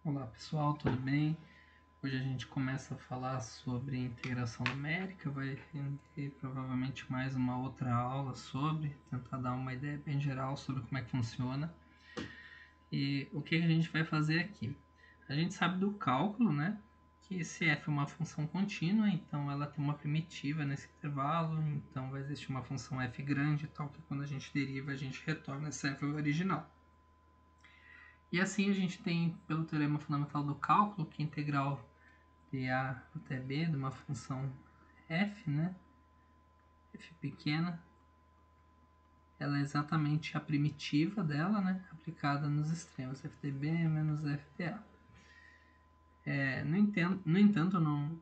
Olá pessoal, tudo bem? Hoje a gente começa a falar sobre integração numérica, vai render provavelmente mais uma outra aula sobre, tentar dar uma ideia bem geral sobre como é que funciona. E o que a gente vai fazer aqui? A gente sabe do cálculo, né? Que se f é uma função contínua, então ela tem uma primitiva nesse intervalo, então vai existir uma função f grande, tal que quando a gente deriva a gente retorna esse f original. E assim a gente tem, pelo teorema fundamental do cálculo, que a integral de a até b de uma função f, né? F pequena, ela é exatamente a primitiva dela, né? Aplicada nos extremos, f de b menos f de a. No entanto,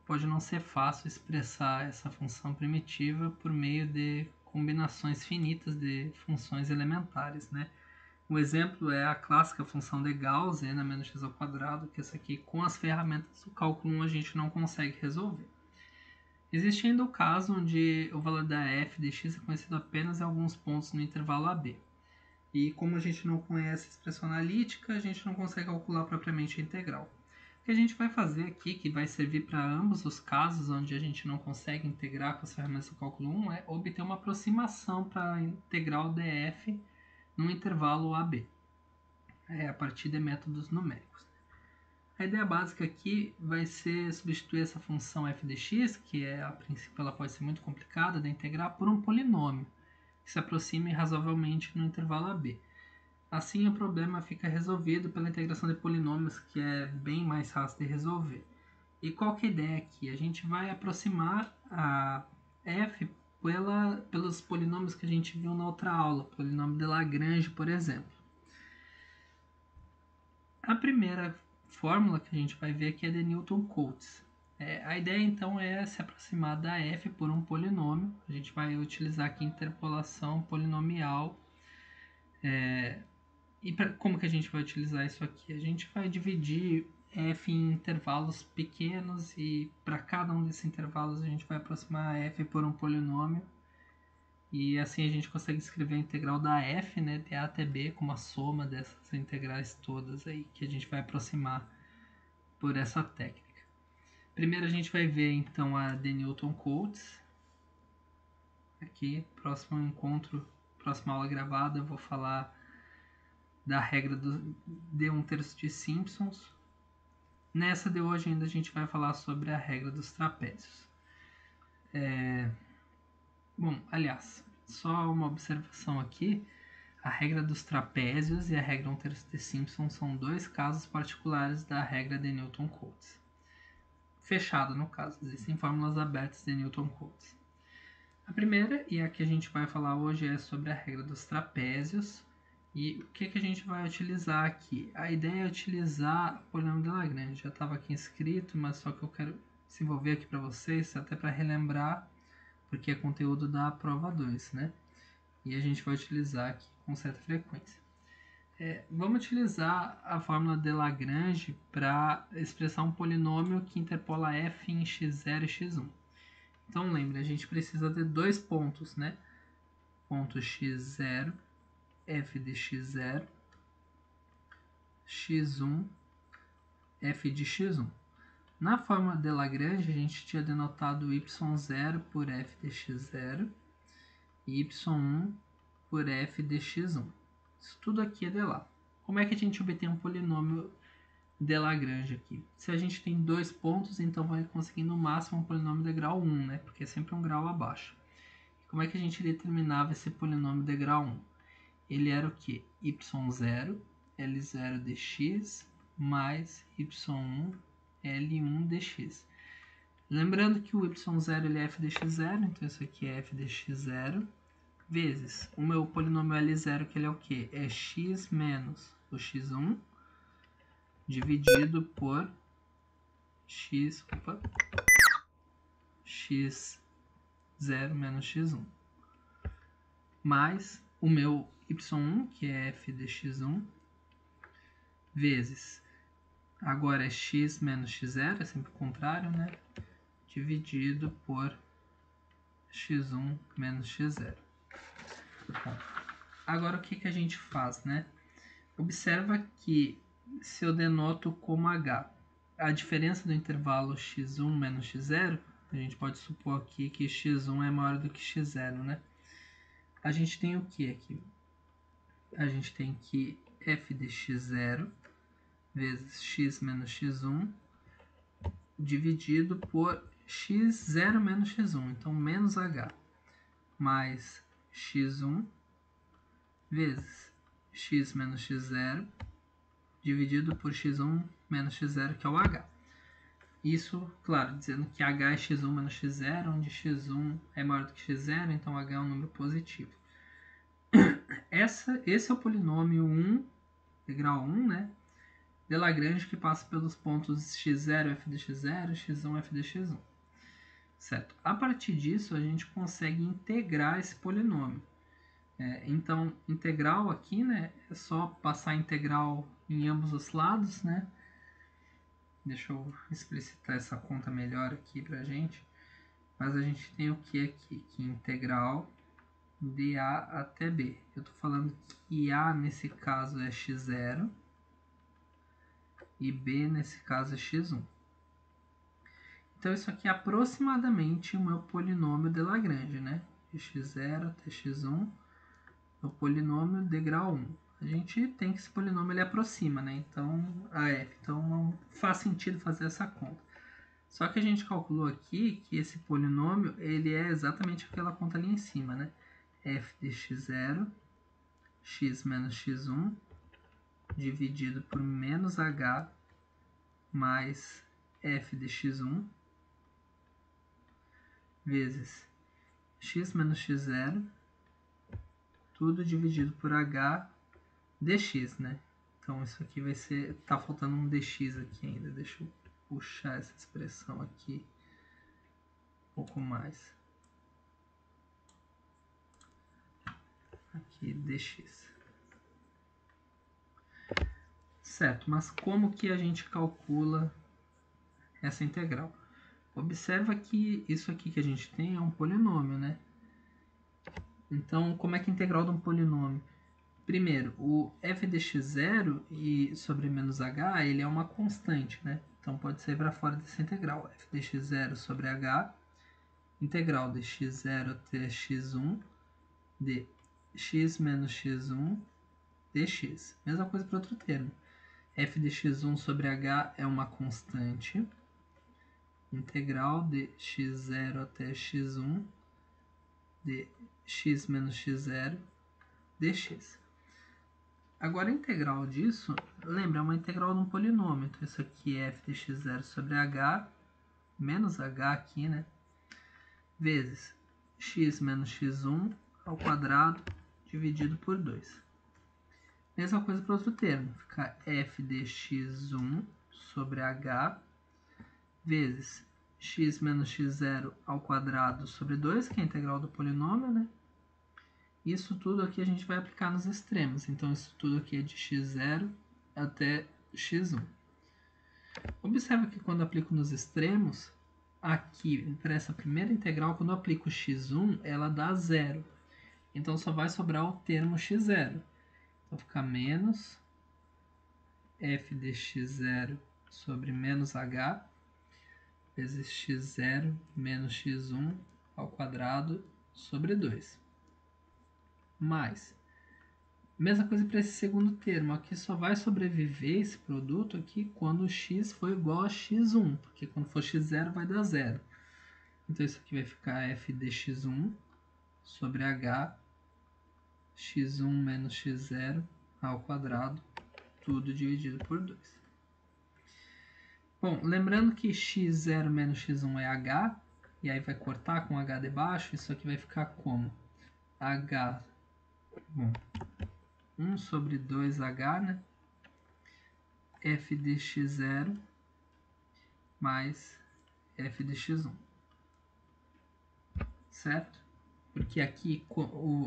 pode não ser fácil expressar essa função primitiva por meio de combinações finitas de funções elementares, né? O exemplo é a clássica função de Gauss, n menos x ao quadrado, que essa aqui, com as ferramentas do cálculo 1, a gente não consegue resolver. Existe ainda o caso onde o valor da f de x é conhecido apenas em alguns pontos no intervalo AB. E como a gente não conhece a expressão analítica, a gente não consegue calcular propriamente a integral. O que a gente vai fazer aqui, que vai servir para ambos os casos onde a gente não consegue integrar com as ferramentas do cálculo 1, é obter uma aproximação para a integral df no intervalo AB, a partir de métodos numéricos. A ideia básica aqui vai ser substituir essa função f de x, que a princípio ela pode ser muito complicada de integrar, por um polinômio que se aproxime razoavelmente no intervalo AB. Assim o problema fica resolvido pela integração de polinômios, que é bem mais fácil de resolver. E qual que é a ideia aqui? A gente vai aproximar a f pelos polinômios que a gente viu na outra aula, polinômio de Lagrange, por exemplo. A primeira fórmula que a gente vai ver aqui é de Newton-Cotes. A ideia então é se aproximar da f por um polinômio. A gente vai utilizar aqui interpolação polinomial. Como que a gente vai utilizar isso aqui? A gente vai dividir f em intervalos pequenos e para cada um desses intervalos a gente vai aproximar a f por um polinômio. E assim a gente consegue escrever a integral da f, né, de a até b, como a soma dessas integrais todas aí que a gente vai aproximar por essa técnica. Primeiro a gente vai ver então a de Newton-Cotes. Aqui, próximo encontro, próxima aula gravada, eu vou falar da regra de 1/3 de Simpsons. Nessa de hoje ainda a gente vai falar sobre a regra dos trapézios. Bom, aliás, só uma observação aqui. A regra dos trapézios e a regra 1/3 de Simpson são dois casos particulares da regra de Newton-Cotes. Fechado no caso, existem fórmulas abertas de Newton-Cotes. A primeira, e a que a gente vai falar hoje, é sobre a regra dos trapézios. E o que a gente vai utilizar aqui? A ideia é utilizar o polinômio de Lagrange. Já estava aqui escrito, mas só que eu quero desenvolver aqui para vocês, até para relembrar, porque é conteúdo da prova 2, né? E a gente vai utilizar aqui com certa frequência. Vamos utilizar a fórmula de Lagrange para expressar um polinômio que interpola f em x0 e x1. Então lembre, a gente precisa de dois pontos, né? Ponto x0, f de x0, x1, f de x1. Na fórmula de Lagrange, a gente tinha denotado y0 por f de x0 e y1 por f de x1. Isso tudo aqui é de lá. Como é que a gente obtém um polinômio de Lagrange aqui? Se a gente tem dois pontos, então vai conseguir no máximo um polinômio de grau 1, né? Porque é sempre um grau abaixo. Como é que a gente determinava esse polinômio de grau 1? Ele era o que? y0, L0 de x, mais y1, L1 de x. Lembrando que o y0 ele é f de x0, então isso aqui é f de x0, vezes o meu polinômio L0, que ele é o que? É x menos o x1, dividido por x0 menos x1, mais o meu y1, que é f de x1, vezes, agora é x menos x0, é sempre o contrário, né? Dividido por x1 menos x0. Bom, agora o que a gente faz, né? Observa que se eu denoto como h. A diferença do intervalo x1 menos x0, a gente pode supor aqui que x1 é maior do que x0, né? A gente tem o que aqui? A gente tem que f de x0 vezes x menos x1 dividido por x0 menos x1, então menos h, mais x1 vezes x menos x0 dividido por x1 menos x0, que é o h. Isso, claro, dizendo que h é x1 menos x0, onde x1 é maior do que x0, então h é um número positivo. Esse é o polinômio 1, integral 1, né, de Lagrange, que passa pelos pontos x0, f de x0, x1, f de x1. Certo? A partir disso, a gente consegue integrar esse polinômio. Então, integral aqui, né, é só passar a integral em ambos os lados, né? Deixa eu explicitar essa conta melhor aqui pra gente. Mas a gente tem o que aqui? Que integral de A até B. Eu estou falando que A nesse caso é x0 e B nesse caso é x1. Então isso aqui é aproximadamente o meu polinômio de Lagrange, né? De x0 até x1 é o polinômio de grau 1. A gente tem que esse polinômio ele aproxima, né? Então, a f. Então não faz sentido fazer essa conta. Só que a gente calculou aqui que esse polinômio ele é exatamente aquela conta ali em cima, né? F de x0, x menos x1, dividido por menos h mais f de x1, vezes x menos x0, tudo dividido por h dx, né? Então isso aqui vai ser, tá faltando um dx aqui ainda, deixa eu puxar essa expressão aqui um pouco mais. Aqui dx. Certo, mas como que a gente calcula essa integral? Observa que isso aqui que a gente tem é um polinômio, né? Então, como é que é a integral de um polinômio? Primeiro, o f de x0 e sobre menos h, ele é uma constante, né? Então, pode ser para fora dessa integral. F de x0 sobre h, integral de x0 até x1 de x menos x1 dx. Mesma coisa para outro termo. F de x1 sobre h é uma constante. Integral de x0 até x1 de x menos x0 dx. Agora, a integral disso, lembra, é uma integral de um polinômio. Então, isso aqui é f de x0 sobre h, menos h aqui, né? Vezes x menos x1 ao quadrado dividido por 2. Mesma coisa para outro termo. Fica f de x1 sobre h vezes x menos x0 ao quadrado sobre 2, que é a integral do polinômio, né? Isso tudo aqui a gente vai aplicar nos extremos. Então, isso tudo aqui é de x0 até x1. Observa que quando eu aplico nos extremos, aqui, para essa primeira integral, quando eu aplico x1, ela dá 0. Então, só vai sobrar o termo x0. Então, fica menos f de x0 sobre menos h vezes x0 menos x1 ao quadrado sobre 2. Mais. Mesma coisa para esse segundo termo. Aqui só vai sobreviver esse produto aqui quando x for igual a x1. Porque quando for x0 vai dar 0. Então isso aqui vai ficar f de x1 sobre h x1 menos x0 ao quadrado, tudo dividido por 2. Bom, lembrando que x0 menos x1 é h, e aí vai cortar com h de baixo, isso aqui vai ficar como? H, bom, 1 sobre 2h, né? F de x0 mais f de x1. Certo? Porque aqui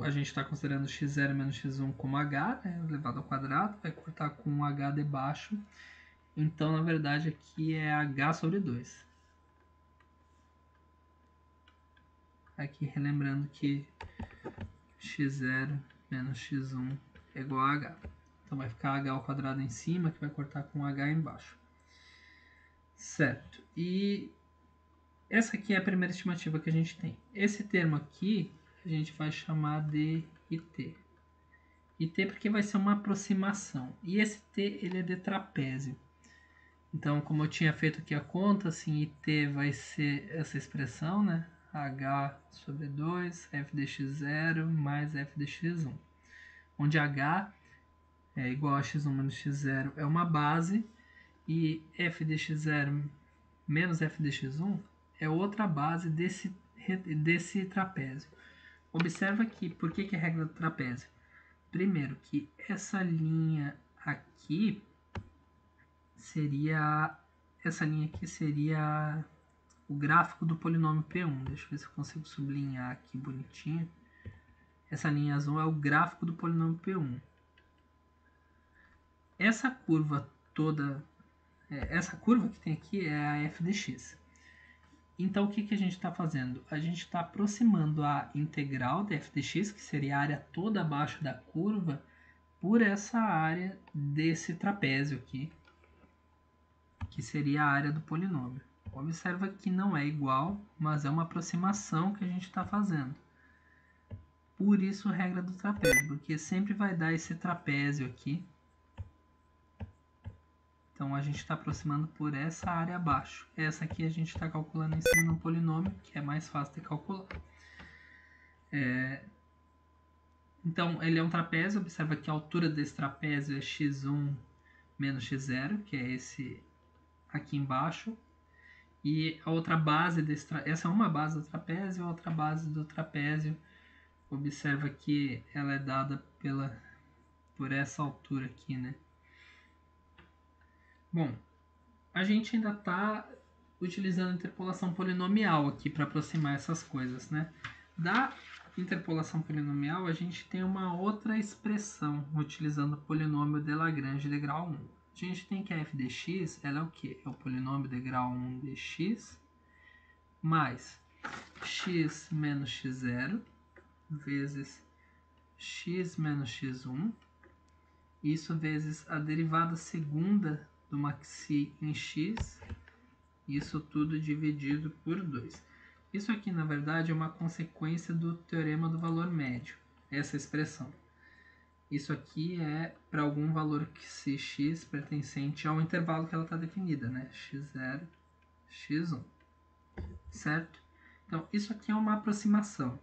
a gente está considerando x0 menos x1 como h, né, elevado ao quadrado, vai cortar com h debaixo. Então, na verdade, aqui é h sobre 2. Aqui, relembrando que x0 menos x1 é igual a h. Então vai ficar h ao quadrado em cima, que vai cortar com h embaixo. Certo. E essa aqui é a primeira estimativa que a gente tem. Esse termo aqui a gente vai chamar de IT. IT porque vai ser uma aproximação. E esse T ele é de trapézio. Então, como eu tinha feito aqui a conta, assim, IT vai ser essa expressão, né? H sobre 2, f de x0 mais f de x1. Onde H é igual a x1 menos x0 é uma base e f de x0 menos f de x1 é outra base desse trapézio. Observa aqui, por que é a regra do trapézio? Primeiro, que essa linha aqui seria o gráfico do polinômio P1. Deixa eu ver se eu consigo sublinhar aqui bonitinho. Essa linha azul é o gráfico do polinômio P1. Essa curva toda, essa curva que tem aqui é a f de x. Então, o que a gente está fazendo? A gente está aproximando a integral de f de x, que seria a área toda abaixo da curva, por essa área desse trapézio aqui, que seria a área do polinômio. Observa que não é igual, mas é uma aproximação que a gente está fazendo. Por isso, regra do trapézio, porque sempre vai dar esse trapézio aqui. Então, a gente está aproximando por essa área abaixo. Essa aqui a gente está calculando em cima de um polinômio, que é mais fácil de calcular. Então, ele é um trapézio. Observa que a altura desse trapézio é x1 menos x0, que é esse aqui embaixo. E a outra base desse essa é uma base do trapézio, a outra base do trapézio. Observa que ela é dada por essa altura aqui, né? Bom, a gente ainda está utilizando interpolação polinomial aqui para aproximar essas coisas, né? Da interpolação polinomial, a gente tem uma outra expressão utilizando o polinômio de Lagrange de grau 1. A gente tem que a f de x, ela é o quê? É o polinômio de grau 1 de x mais x menos x0 vezes x menos x1, isso vezes a derivada segunda do maxi em x, isso tudo dividido por 2. Isso aqui, na verdade, é uma consequência do teorema do valor médio, essa expressão. Isso aqui é para algum valor que se x pertencente ao intervalo que ela está definida, né? x0, x1, certo? Então, isso aqui é uma aproximação.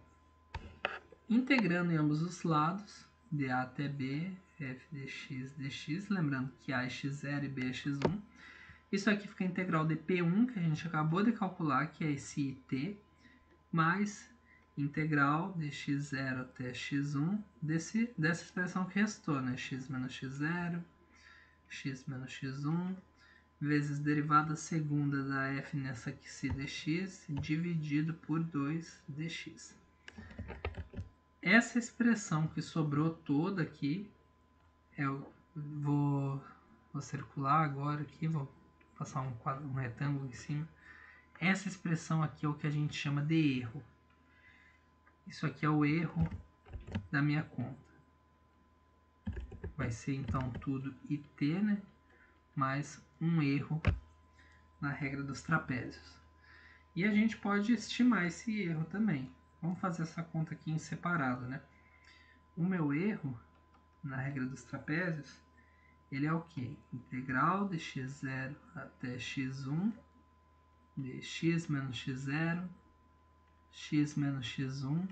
Integrando em ambos os lados, de a até b, f de x dx, lembrando que a é x0 e b é x1. Isso aqui fica a integral de P1, que a gente acabou de calcular, que é esse IT, mais integral de x0 até x1 dessa expressão que restou, né? X menos x0, x menos x1, vezes derivada segunda da f nessa aqui se dx, dividido por 2 dx. Essa expressão que sobrou toda aqui, eu vou circular agora aqui, vou passar um retângulo em cima. Essa expressão aqui é o que a gente chama de erro. Isso aqui é o erro da minha conta. Vai ser então tudo IT, né? Mais um erro na regra dos trapézios. E a gente pode estimar esse erro também. Vamos fazer essa conta aqui em separado, né? O meu erro na regra dos trapézios, ele é o quê? Integral de x0 até x1 de x menos x0, x menos x1,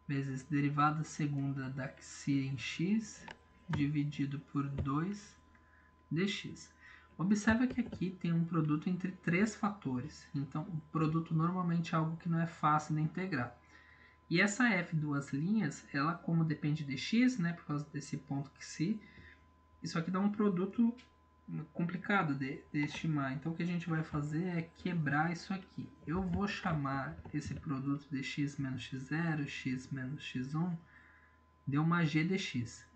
vezes derivada segunda da xi em x, dividido por 2 dx. Observa que aqui tem um produto entre três fatores. Então, o produto normalmente é algo que não é fácil de integrar. E essa f duas linhas, ela como depende de x, né, por causa desse ponto xi, isso aqui dá um produto complicado de estimar. Então, o que a gente vai fazer é quebrar isso aqui. Eu vou chamar esse produto de x menos x0, x menos x1, de uma g de x.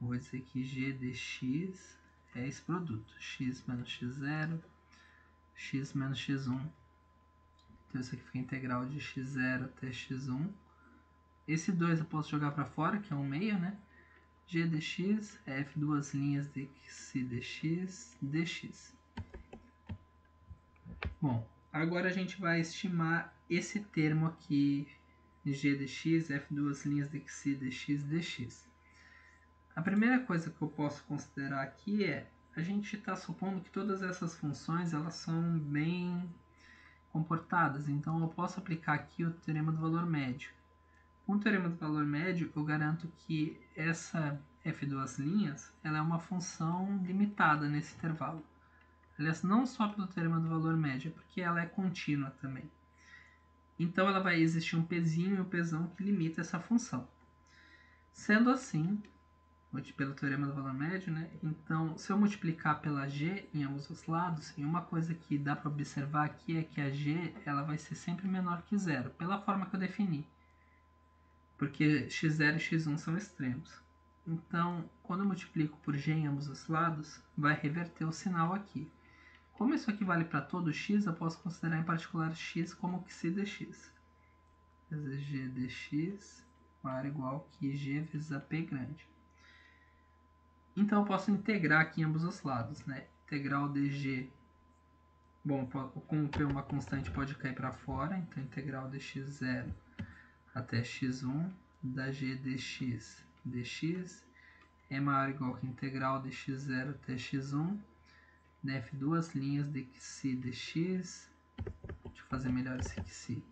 Vou dizer que g de x é esse produto, x menos x0, x menos x1. Então, isso aqui fica a integral de x0 até x1. Esse 2 eu posso jogar para fora, que é um meio, né? g dx é f duas linhas de si dx, dx. Bom, agora a gente vai estimar esse termo aqui, g dx, f duas linhas de si dx, dx. A primeira coisa que eu posso considerar aqui é, a gente está supondo que todas essas funções elas são bem comportadas, então eu posso aplicar aqui o teorema do valor médio. Com o teorema do valor médio, eu garanto que essa f duas linhas ela é uma função limitada nesse intervalo. Aliás, não só pelo teorema do valor médio, porque ela é contínua também. Então, ela vai existir um pzinho e um pzão que limita essa função. Sendo assim, pelo teorema do valor médio, né? Então, se eu multiplicar pela g em ambos os lados, e uma coisa que dá para observar aqui é que a g ela vai ser sempre menor que zero, pela forma que eu defini. Porque x0 e x1 são extremos. Então, quando eu multiplico por g em ambos os lados, vai reverter o sinal aqui. Como isso aqui vale para todo x, eu posso considerar em particular x como que si dx. G dx para igual que g vezes a p grande. Então, eu posso integrar aqui em ambos os lados, né? Integral dg, bom, como p é uma constante, pode cair para fora, então integral de x0 até x1 da g dx dx é maior ou igual que integral de x0 até x1 da f duas linhas de si dx, deixa eu fazer melhor esse aqui,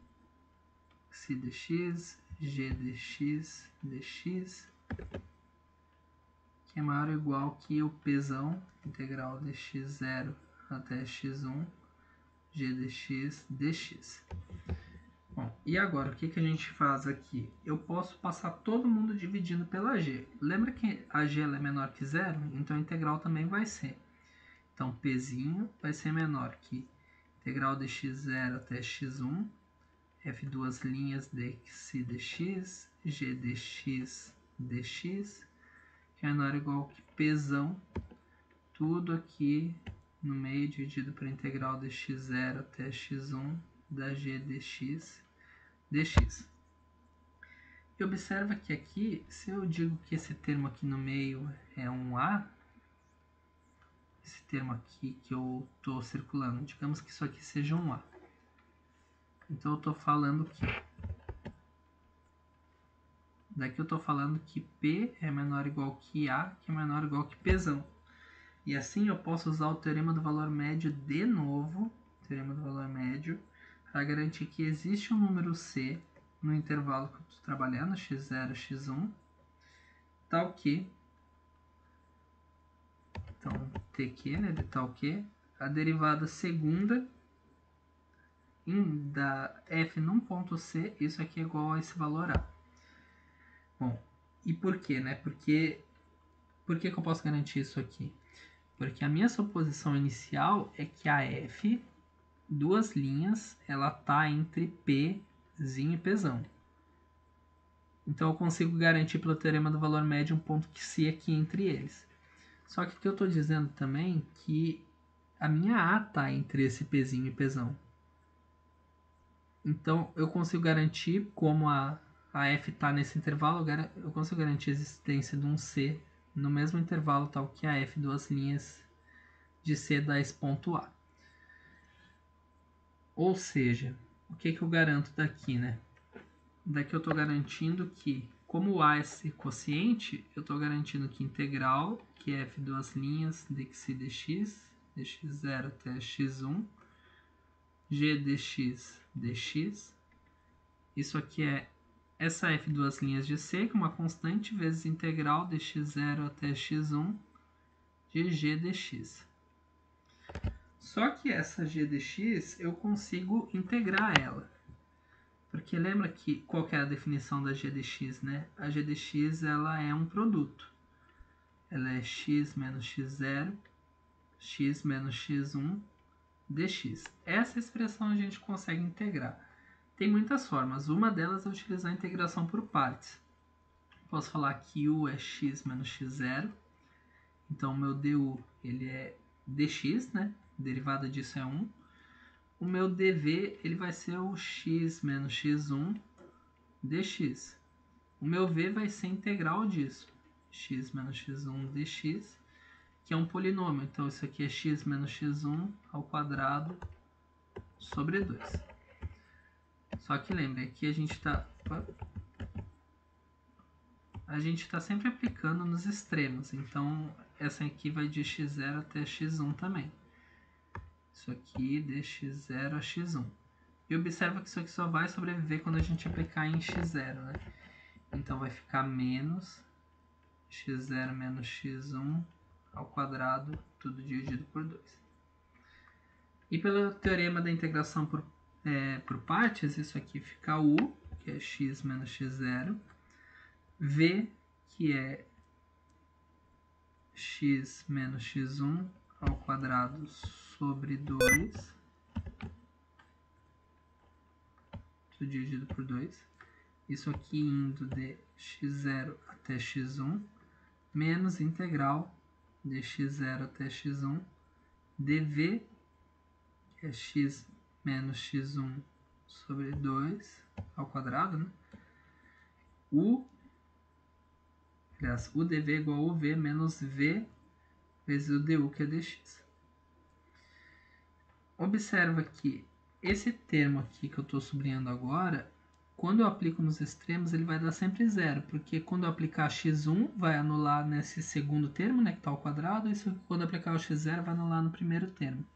si dx, g dx dx, que é maior ou igual que o pzão, integral de x0 até x1, g dx dx. Bom, e agora, o que a gente faz aqui? Eu posso passar todo mundo dividindo pela g. Lembra que a g ela é menor que zero? Então a integral também vai ser. Então, pzinho vai ser menor que integral de x0 até x1, f duas linhas de si dx, g dx dx, que é menor ou igual que pzão, tudo aqui no meio dividido por integral de x0 até x1 da g dx dx. E observa que aqui, se eu digo que esse termo aqui no meio é um a, esse termo aqui que eu estou circulando, digamos que isso aqui seja um a. Então eu estou falando que daqui eu estou falando que P é menor ou igual que A, que é menor ou igual que Pzão. E assim eu posso usar o teorema do valor médio de novo, teorema do valor médio, para garantir que existe um número C no intervalo que eu estou trabalhando, x0, x1, tal que, então tq, né, de tal que, a derivada segunda da f num ponto C, isso aqui é igual a esse valor A. Bom, e por quê, né? Por que eu posso garantir isso aqui? Porque a minha suposição inicial é que a f, duas linhas, ela tá entre Pzinho e Pzão. Então eu consigo garantir pelo teorema do valor médio um ponto que C aqui entre eles. Só que eu estou dizendo também que a minha A tá entre esse Pzinho e Pzão. Então eu consigo garantir, como a f está nesse intervalo, eu consigo garantir a existência de um C no mesmo intervalo tal que a f duas linhas de C da esse ponto A. Ou seja, o que eu garanto daqui, né? Daqui eu estou garantindo que, como o A é esse quociente, eu estou garantindo que integral, que é f duas linhas de dx, dx0 até x1, g dx dx, isso aqui é essa f duas linhas de C, que é uma constante, vezes integral de x0 até x1 de g dx. Só que essa g dx eu consigo integrar ela. Porque lembra que qual que é a definição da g dx, né? A g dx ela é um produto. Ela é x menos x0, x menos x1 dx. Essa expressão a gente consegue integrar. Tem muitas formas. Uma delas é utilizar a integração por partes. Posso falar que u é x menos x0. Então, o meu du ele é dx, né? A derivada disso é 1. O meu dv ele vai ser o x menos x1 dx. O meu v vai ser integral disso. x menos x1 dx, que é um polinômio. Então, isso aqui é x menos x1 ao quadrado sobre 2. Só que lembre, aqui a gente está sempre aplicando nos extremos. Então, essa aqui vai de x0 até x1 também. Isso aqui de x0 a x1. E observa que isso aqui só vai sobreviver quando a gente aplicar em x0, né? Então, vai ficar menos x0 menos x1 ao quadrado, tudo dividido por 2. E pelo teorema da integração por partes, isso aqui fica u, que é x menos x0, v, que é x menos x1 ao quadrado sobre 2, tudo dividido por 2. Isso aqui indo de x0 até x1, menos integral de x0 até x1, dv, que é x menos x1 sobre 2 ao quadrado, né? U dv é igual a uv menos v vezes o du, que é dx. Observa que esse termo aqui que eu estou sublinhando agora, quando eu aplico nos extremos, ele vai dar sempre zero, porque quando eu aplicar x1, vai anular nesse segundo termo, né, que está ao quadrado, e quando eu aplicar o x0, vai anular no primeiro termo.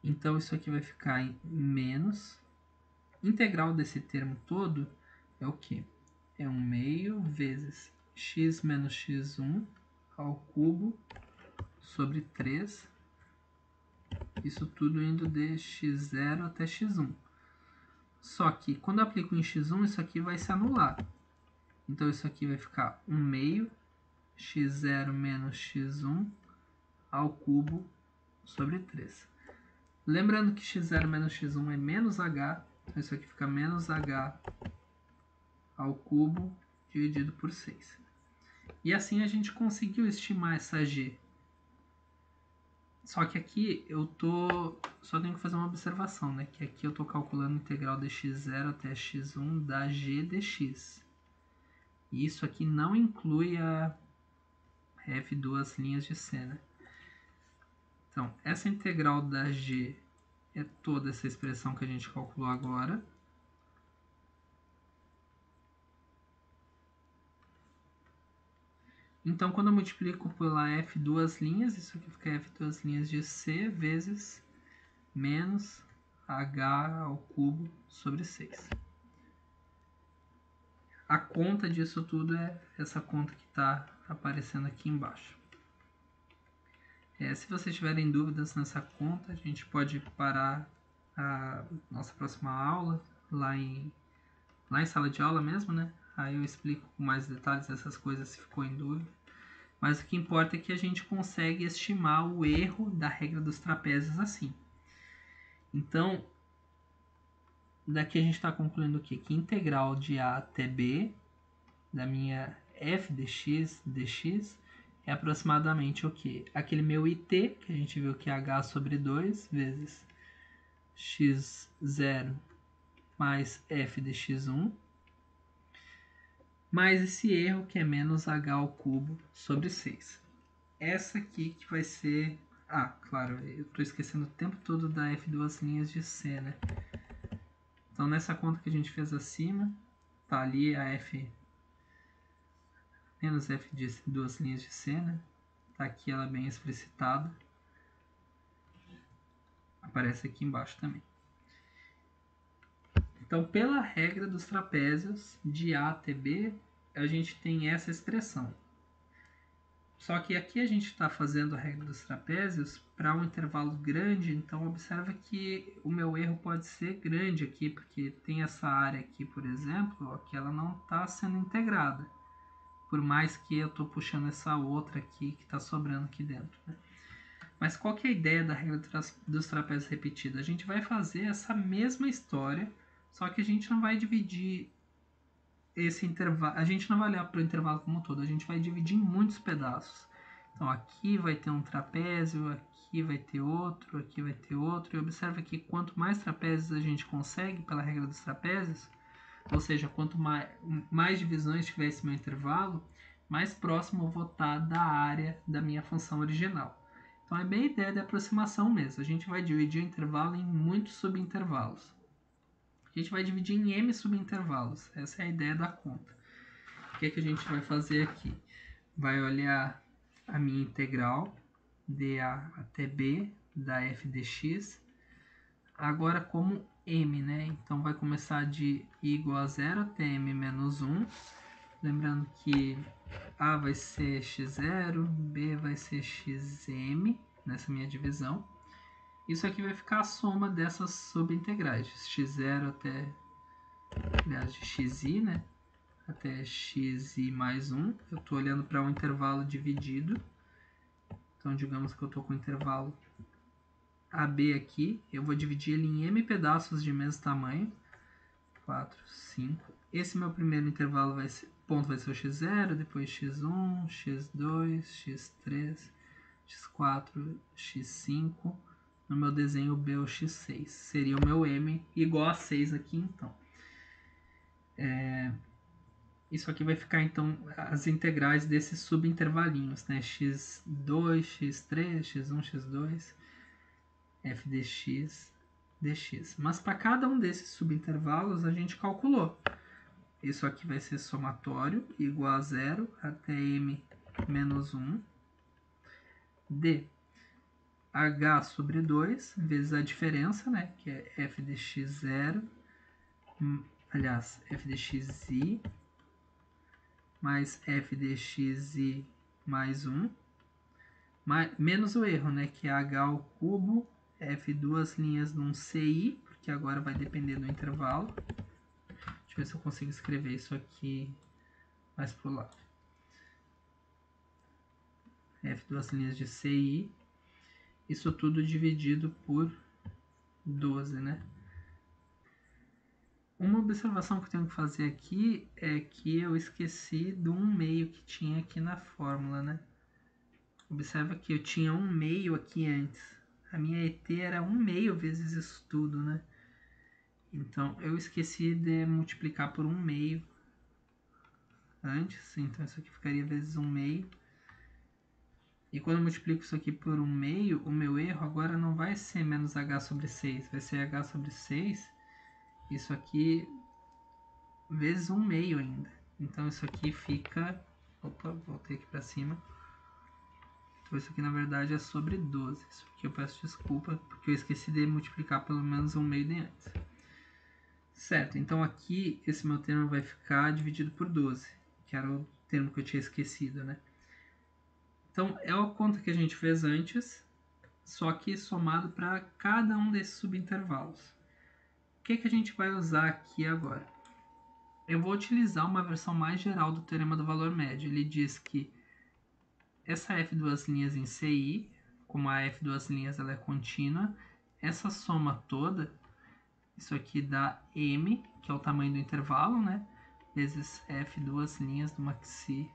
Então, isso aqui vai ficar em menos. Integral desse termo todo é o quê? É 1/2 vezes x menos x1 ao cubo sobre 3. Isso tudo indo de x0 até x1. Só que quando eu aplico em x1, isso aqui vai se anular. Então, isso aqui vai ficar 1/2 x0 menos x1 ao cubo sobre 3. Lembrando que x0 menos x1 é menos h, então isso aqui fica menos h ao cubo dividido por 6. E assim a gente conseguiu estimar essa g. Só que aqui só tenho que fazer uma observação, né? Que aqui eu estou calculando a integral de x0 até x1 da g dx. E isso aqui não inclui a f2 linhas de c, né? Então, essa integral da g é toda essa expressão que a gente calculou agora. Então, quando eu multiplico pela f2 linhas, isso aqui fica f2 linhas de c vezes menos h ao cubo sobre 6. A conta disso tudo é essa conta que está aparecendo aqui embaixo. Se vocês tiverem dúvidas nessa conta, a gente pode parar a nossa próxima aula lá em sala de aula mesmo, né? Aí eu explico com mais detalhes essas coisas se ficou em dúvida. Mas o que importa é que a gente consegue estimar o erro da regra dos trapézios assim. Então, daqui a gente está concluindo o quê? Que integral de A até B da minha f dx é aproximadamente o quê? Aquele meu it, que a gente viu que é h sobre 2 vezes x0 mais f de x1, mais esse erro que é menos h ao cubo sobre 6. Essa aqui que vai ser... Ah, claro, eu estou esquecendo o tempo todo da f2 linhas de c, né? Então, nessa conta que a gente fez acima, tá ali a f menos f de 2 linhas de c, né? Tá aqui ela bem explicitada. Aparece aqui embaixo também. Então, pela regra dos trapézios, de A até B, a gente tem essa expressão. Só que aqui a gente está fazendo a regra dos trapézios para um intervalo grande, então observa que o meu erro pode ser grande aqui, porque tem essa área aqui, por exemplo, ó, que ela não está sendo integrada, por mais que eu estou puxando essa outra aqui que está sobrando aqui dentro, né? Mas qual que é a ideia da regra dos trapézios repetida? A gente vai fazer essa mesma história, só que a gente não vai dividir esse intervalo, a gente não vai olhar para o intervalo como um todo, a gente vai dividir em muitos pedaços. Então aqui vai ter um trapézio, aqui vai ter outro, aqui vai ter outro. E observa que quanto mais trapézios a gente consegue pela regra dos trapézios, ou seja, quanto mais divisões tiver esse meu intervalo, mais próximo eu vou estar da área da minha função original. Então é bem a ideia de aproximação mesmo. A gente vai dividir o intervalo em muitos subintervalos. A gente vai dividir em m subintervalos. Essa é a ideia da conta. O que a gente vai fazer aqui? Vai olhar a minha integral dA até b da f de x, agora como m, né? Então vai começar de i igual a 0 até m menos 1. Lembrando que a vai ser x0, b vai ser xm, nessa minha divisão. Isso aqui vai ficar a soma dessas subintegrais, de x0 até, aliás, de xi, né? Até xi mais 1. Eu estou olhando para um intervalo dividido. Então, digamos que eu estou com o intervalo AB aqui. Eu vou dividir ele em m pedaços de mesmo tamanho. 4, 5. Esse meu primeiro intervalo ponto vai ser o x0, depois x1, x2, x3, x4, x5. No meu desenho B é o x6. Seria o meu m igual a 6 aqui, então. Isso aqui vai ficar, então, as integrais desses subintervalinhos, né? x2, x3, x1, x2, f de x, dx. Mas para cada um desses subintervalos, a gente calculou. Isso aqui vai ser somatório, igual a 0 até m menos 1, d h sobre 2, vezes a diferença, né? Que é f de x0, aliás, f de xi, mais f de xi mais 1, menos o erro, né? Que é h ao cubo, f duas linhas num ci, porque agora vai depender do intervalo. Deixa eu ver se eu consigo escrever isso aqui mais pro lado. F duas linhas de ci. Isso tudo dividido por 12, né? Uma observação que eu tenho que fazer aqui é que eu esqueci do 1/2 que tinha aqui na fórmula, né? Observa que eu tinha 1/2 aqui antes. A minha ET era 1/2 vezes isso tudo, né? Então, eu esqueci de multiplicar por 1/2 antes. Então, isso aqui ficaria vezes 1/2. E quando eu multiplico isso aqui por 1/2, o meu erro agora não vai ser menos h sobre 6. Vai ser h sobre 6. Isso aqui vezes 1/2 ainda. Então, isso aqui fica... Opa, voltei aqui para cima. Então, isso aqui, na verdade, é sobre 12. Isso aqui eu peço desculpa, porque eu esqueci de multiplicar pelo menos 1/2 de antes. Certo, então aqui esse meu termo vai ficar dividido por 12, que era o termo que eu tinha esquecido, né? Então, é a conta que a gente fez antes, só que somado para cada um desses subintervalos. O que a gente vai usar aqui agora? Eu vou utilizar uma versão mais geral do teorema do valor médio. Ele diz que essa f duas linhas em ci, como a f duas linhas ela é contínua, essa soma toda, isso aqui dá m, que é o tamanho do intervalo, né? Vezes f duas linhas de uma xi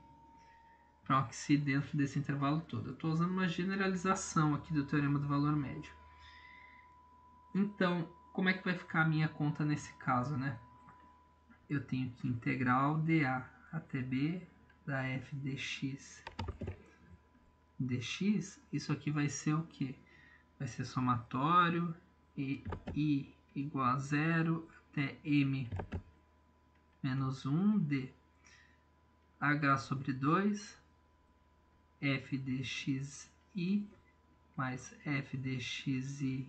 para uma xi dentro desse intervalo todo. Eu estou usando uma generalização aqui do teorema do valor médio. Então, como é que vai ficar a minha conta nesse caso, né? Eu tenho que integral dA até b da f dx dx. Isso aqui vai ser o quê? Vai ser somatório e i igual a 0 até m menos 1 de h sobre 2 f de xi mais f de xi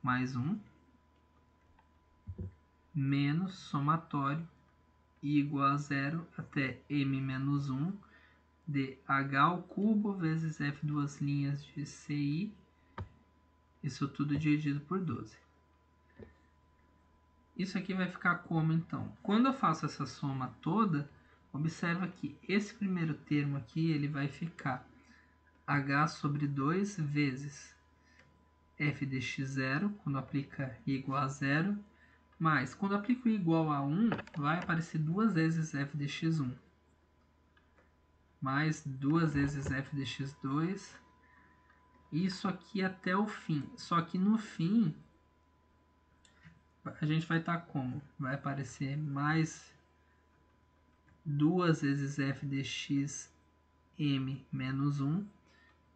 mais 1 menos somatório i igual a 0 até m menos 1 de h ao cubo vezes f duas linhas de ci, isso tudo dividido por 12. Isso aqui vai ficar como, então? Quando eu faço essa soma toda, observa que esse primeiro termo aqui, ele vai ficar h sobre 2 vezes f de x0, quando aplica i igual a 0, mas quando aplico i igual a 1, vai aparecer duas vezes f de x1, mais duas vezes f de x2, isso aqui até o fim. Só que no fim, a gente vai estar como? Vai aparecer mais 2 vezes f de x m menos 1,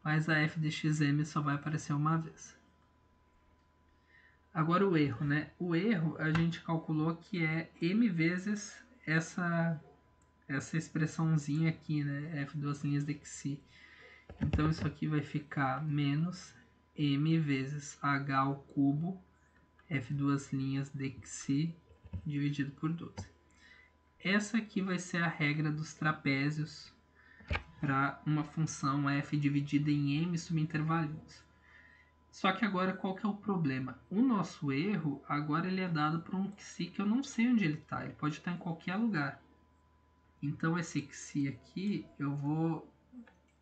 mas a f de xm só vai aparecer uma vez. Agora o erro, né? O erro a gente calculou que é m vezes essa expressãozinha aqui, né? F duas linhas de xi. Então isso aqui vai ficar menos m vezes h ao cubo f duas linhas de xi dividido por 12. Essa aqui vai ser a regra dos trapézios para uma função f dividida em m subintervalinhos. Só que agora qual que é o problema? O nosso erro agora ele é dado por um xi que eu não sei onde ele está. Ele pode estar em qualquer lugar. Então esse xi aqui eu vou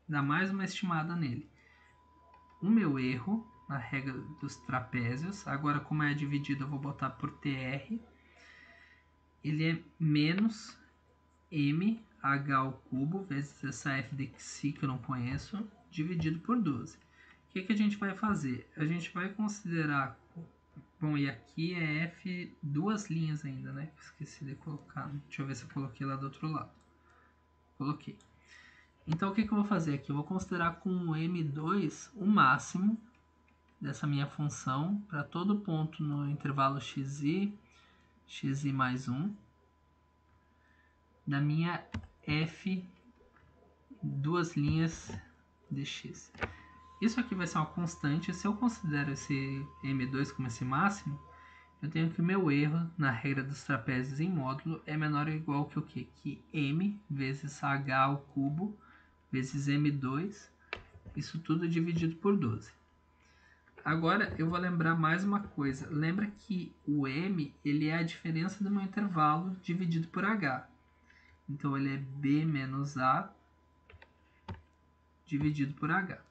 dar mais uma estimada nele. O meu erro na regra dos trapézios, agora como é dividido eu vou botar por tr, ele é menos mh ao cubo vezes essa f de xi que eu não conheço, dividido por 12. O que a gente vai fazer? A gente vai considerar... Bom, e aqui é f duas linhas ainda, né? Esqueci de colocar. Deixa eu ver se eu coloquei lá do outro lado. Coloquei. Então, o que eu vou fazer aqui? Eu vou considerar com o m2 o máximo dessa minha função para todo ponto no intervalo xi mais 1, da minha f duas linhas de x. Isso aqui vai ser uma constante. Se eu considero esse m2 como esse máximo, eu tenho que o meu erro na regra dos trapézios em módulo é menor ou igual que o quê? Que m vezes h ao cubo vezes m2, isso tudo dividido por 12. Agora eu vou lembrar mais uma coisa. Lembra que o m ele é a diferença do meu intervalo dividido por h. Então ele é b menos a dividido por h.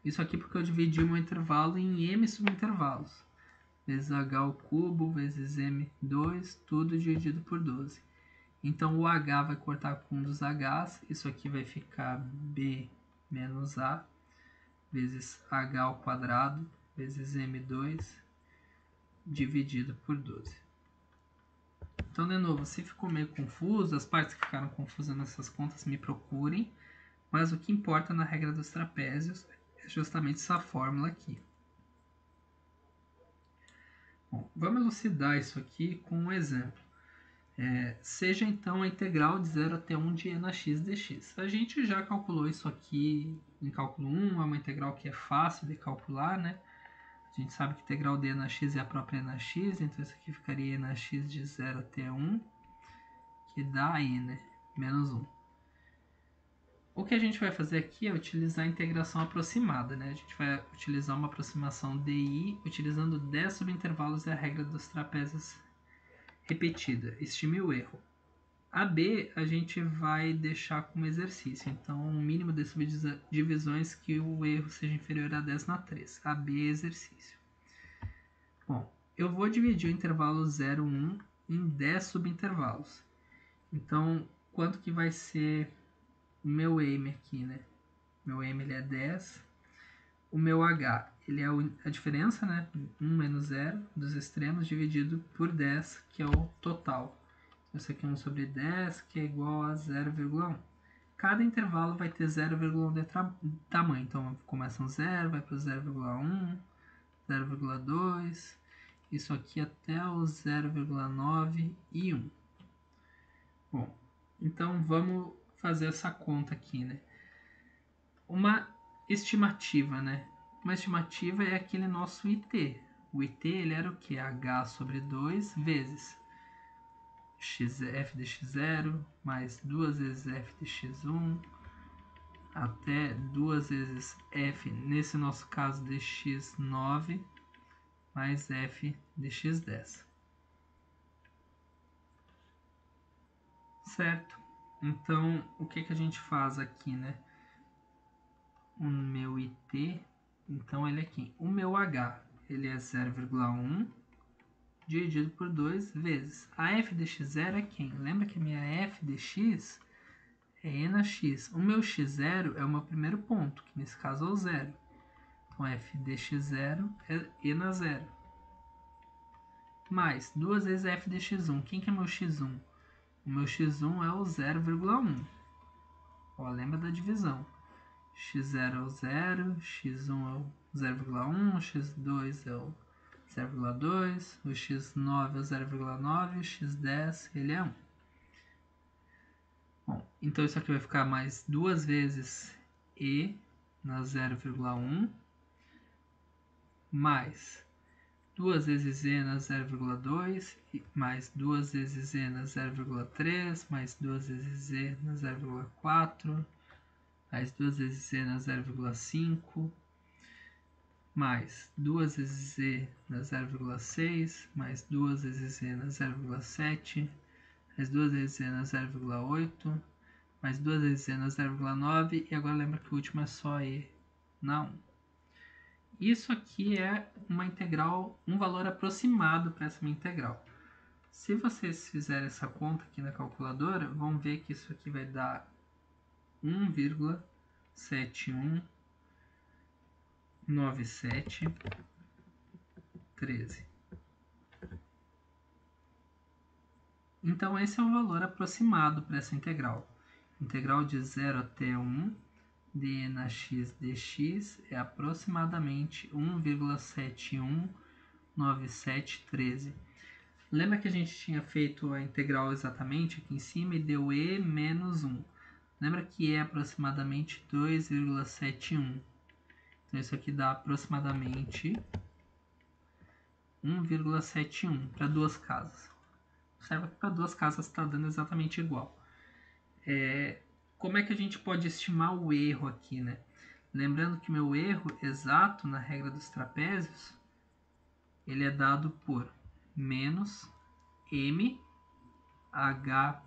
Isso aqui porque eu dividi o meu intervalo em m subintervalos. Vezes h ao cubo, vezes m2, tudo dividido por 12. Então o h vai cortar com um dos h's, isso aqui vai ficar b menos a, vezes h ao quadrado, vezes m2, dividido por 12. Então, de novo, se ficou meio confuso, as partes que ficaram confusas nessas contas, me procurem. Mas o que importa na regra dos trapézios é justamente essa fórmula aqui. Bom, vamos elucidar isso aqui com um exemplo. Seja então a integral de 0 até 1 de e na x dx. A gente já calculou isso aqui em cálculo 1, é uma integral que é fácil de calcular, né? A gente sabe que a integral de e na x é a própria e na x, então isso aqui ficaria e na x de 0 até 1, que dá e, né? Menos 1. O que a gente vai fazer aqui é utilizar a integração aproximada, né? A gente vai utilizar uma aproximação DI utilizando 10 subintervalos e a regra dos trapézios repetida. Estime o erro. A B a gente vai deixar como exercício, então o mínimo de subdivisões que o erro seja inferior a 10 na 3. A B é exercício. Bom, eu vou dividir o intervalo 0, 1 em 10 subintervalos. Então, quanto que vai ser o meu m aqui, né? Meu m ele é 10. O meu h, ele é a diferença, né? 1 menos 0 dos extremos dividido por 10, que é o total. Isso aqui é 1 sobre 10, que é igual a 0,1. Cada intervalo vai ter 0,1 de tamanho. Então, começa um 0, vai para o 0,1, 0,2, isso aqui até o 0,9 e 1. Bom, então vamos fazer essa conta aqui, né? Uma estimativa, né? Uma estimativa é aquele nosso IT. O IT ele era o que? H sobre 2 vezes f de x0 mais 2 vezes f de x1 até 2 vezes f, nesse nosso caso, de x9 mais f de x10. Certo? Então, o que a gente faz aqui, né? O meu IT, então ele é aqui. O meu H, ele é 0,1 dividido por 2 vezes. A f de x0 é quem? Lembra que a minha f de x é e na x. O meu x0 é o meu primeiro ponto, que nesse caso é o 0. Então, f de x0 é e na 0. Mais 2 vezes f de x1. Quem que é meu x1? O meu x1 é o 0,1. Ó, lembra da divisão. x0 é o 0, x1 é o 0,1, x2 é o 0,2, o x9 é o 0,9, o x10 ele é 1. Bom, então isso aqui vai ficar mais duas vezes e na 0,1 mais duas vezes e na 0,2 mais duas vezes e na 0,3 mais duas vezes e na 0,4 mais duas vezes e na 0,5 mais duas vezes e na 0,6 mais duas vezes e na 0,7 mais duas vezes e na 0,8 mais duas vezes e na 0,9 e agora lembra que o último é só e na 1. Isso aqui é uma integral, um valor aproximado para essa minha integral. Se vocês fizerem essa conta aqui na calculadora, vão ver que isso aqui vai dar 1,719713. Então esse é o valor aproximado para essa integral. Integral de 0 até 1 de na x dx é aproximadamente 1,719713. Lembra que a gente tinha feito a integral exatamente aqui em cima e deu e menos 1. Lembra que é aproximadamente 2,71. Então isso aqui dá aproximadamente 1,71 para duas casas. Observa que para duas casas está dando exatamente igual. Como é que a gente pode estimar o erro aqui, né? Lembrando que meu erro exato na regra dos trapézios, ele é dado por menos m h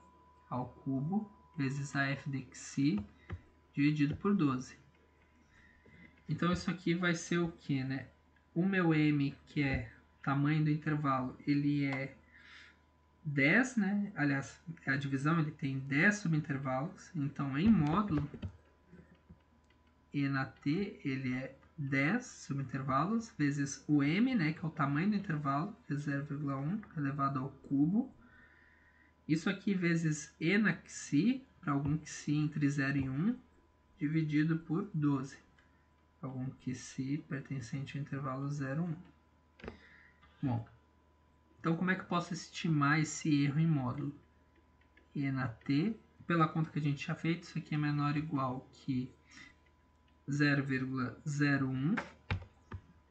ao cubo vezes a f de xi dividido por 12. Então isso aqui vai ser o que, né? O meu m, que é tamanho do intervalo, ele é 10, né? Aliás, a divisão ele tem 10 subintervalos, então em módulo e na t ele é 10 subintervalos vezes o m, né, que é o tamanho do intervalo, que é 0,1 elevado ao cubo. Isso aqui vezes e na xi, para algum xi entre 0 e 1, dividido por 12. Algum xi pertencente ao intervalo 0, 1. Bom, então como é que eu posso estimar esse erro em módulo? E na t, pela conta que a gente já fez, isso aqui é menor ou igual que 0,01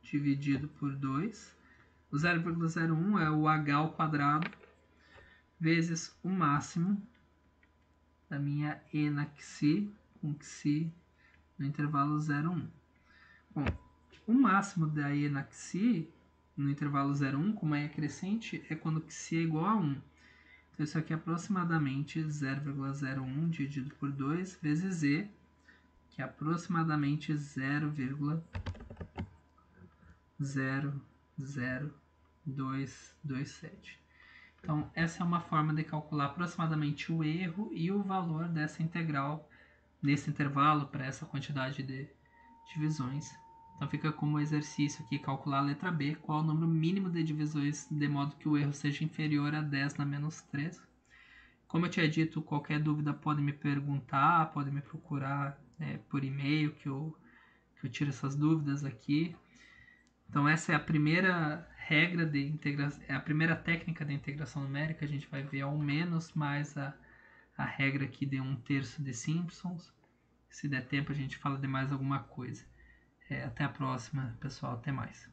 dividido por 2. O 0,01 é o h ao quadrado vezes o máximo da minha e na xi, com xi no intervalo 0, 1. Bom, o máximo da e na xi no intervalo 0, 1, como é crescente, é quando xi é igual a 1. Então isso aqui é aproximadamente 0,01 dividido por 2 vezes e, que é aproximadamente 0,00227. Então, essa é uma forma de calcular aproximadamente o erro e o valor dessa integral nesse intervalo para essa quantidade de divisões. Então, fica como exercício aqui calcular a letra B, qual o número mínimo de divisões de modo que o erro seja inferior a 10 na menos 3. Como eu tinha dito, qualquer dúvida pode me perguntar, pode me procurar por e-mail, que eu tiro essas dúvidas aqui. Então essa é a primeira regra de integração, é a primeira técnica de integração numérica. A gente vai ver ao menos mais a regra aqui de 1/3 de Simpsons. Se der tempo a gente fala de mais alguma coisa. Até a próxima, pessoal. Até mais.